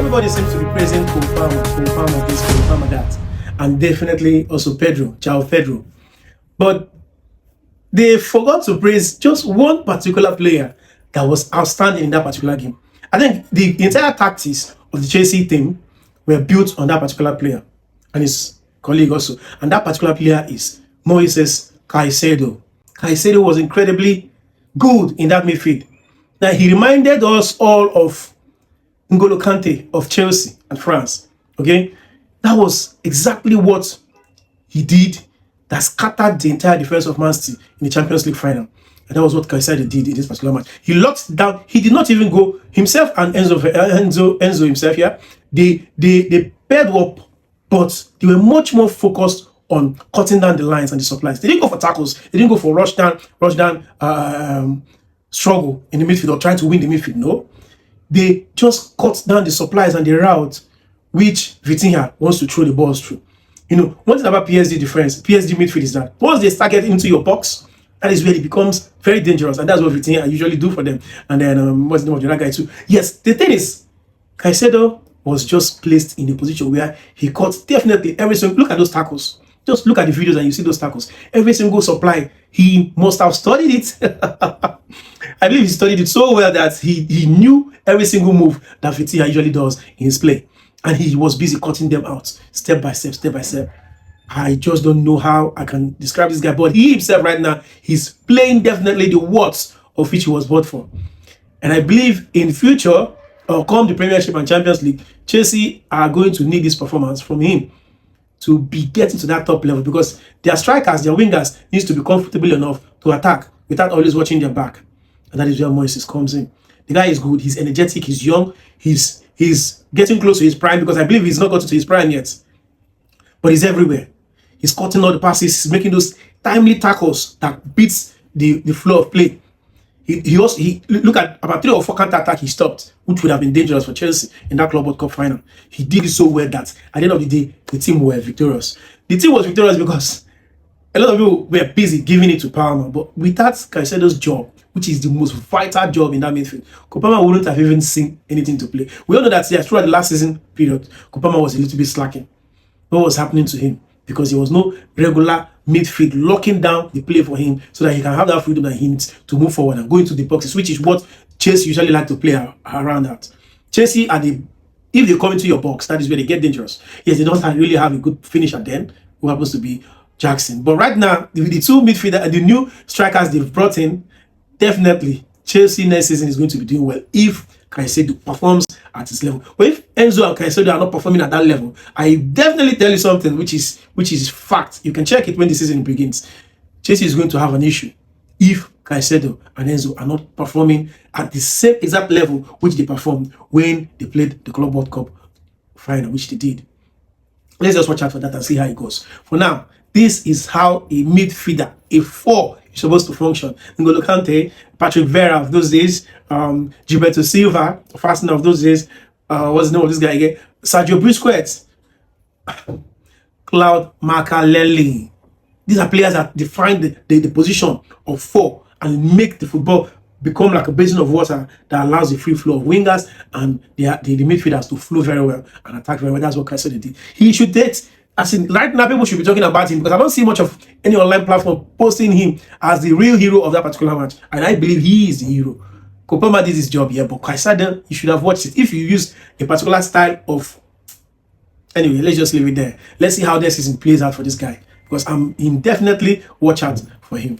everybody seems to be praising Cole this, Cole that, and definitely also Pedro. But they forgot to praise just one particular player that was outstanding in that particular game. I think the entire tactics of the Chelsea team were built on that particular player and his colleague also. And that particular player is Moises Caicedo. Caicedo was incredibly good in that midfield. Now, he reminded us all of N'Golo Kante of Chelsea and France. Okay? That was exactly what he did that scattered the entire defense of Man City in the Champions League final. And that was what Caicedo did in this particular match. He locked down. He did not even go himself and Enzo himself. Yeah, they paired up, but they were much more focused on cutting down the lines and the supplies. They didn't go for tackles. They didn't go for rush down, struggle in the midfield or trying to win the midfield. No, they just cut down the supplies and the route which Vitinha wants to throw the balls through. You know, one thing about PSG defense, PSG midfield is that once they start getting into your box, that is where it becomes very dangerous, and that's what Vitinha usually do for them. And then what's the name of the other guy too? Yes, the thing is, Caicedo was just placed in a position where he caught definitely every single. Look at those tackles. Just look at the videos and you see those tackles. Every single supply, he must have studied it. I believe he studied it so well that he knew every single move that Vitinha usually does in his play. And he was busy cutting them out, step by step, step by step. I just don't know how I can describe this guy, but he himself right now, he's playing definitely the words of which he was bought for. And I believe in future, come the Premiership and Champions League, Chelsea are going to need this performance from him to be getting to that top level, because their strikers, their wingers needs to be comfortable enough to attack without always watching their back. And that is where Moises comes in. The guy is good, he's energetic, he's young, he's getting close to his prime, because I believe he's not got to his prime yet. But he's everywhere. He's cutting all the passes, he's making those timely tackles that beats the flow of play. He also look at about 3 or 4 counter attack he stopped, which would have been dangerous for Chelsea in that Club World Cup final. He did it so well that at the end of the day, the team were victorious. The team was victorious because a lot of people were busy giving it to Palmer, but without Caicedo's job, which is the most vital job in that midfield, Palmer wouldn't have even seen anything to play. We all know that throughout the last season period, Palmer was a little bit slacking. What was happening to him? Because there was no regular midfield locking down the play for him so that he can have that freedom that he needs to move forward and go into the boxes, which is what Chelsea usually like to play around that. Chelsea, if they come into your box, that is where they get dangerous. Yes, they don't really have a good finisher then, who happens to be Jackson. But right now, with the two midfielders and the new strikers they've brought in, definitely Chelsea next season is going to be doing well if Caicedo performs at his level. But if Enzo and Caicedo are not performing at that level, I definitely tell you something which is fact. You can check it when the season begins. Chelsea is going to have an issue if Caicedo and Enzo are not performing at the same exact level which they performed when they played the Club World Cup final, which they did. Let's just watch out for that and see how it goes. For now, this is how a midfielder, a 4, is supposed to function. N'Golo Kante, Patrick Vieira of those days, Gilberto Silva, Arsenal of those days, what's the name of this guy again? Sergio Busquets, Claude Makaleli. These are players that define the position of 4 and make the football become like a basin of water that allows the free flow of wingers and the midfielders to flow very well and attack very well. That's what Caicedo did. He should date. As in, right now, people should be talking about him, because I don't see much of any online platform posting him as the real hero of that particular match. And I believe he is the hero. Palmer did his job here, but Caicedo, you should have watched it. If you use a particular style of... Anyway, let's just leave it there. Let's see how this season plays out for this guy, because I'm definitely watch out for him.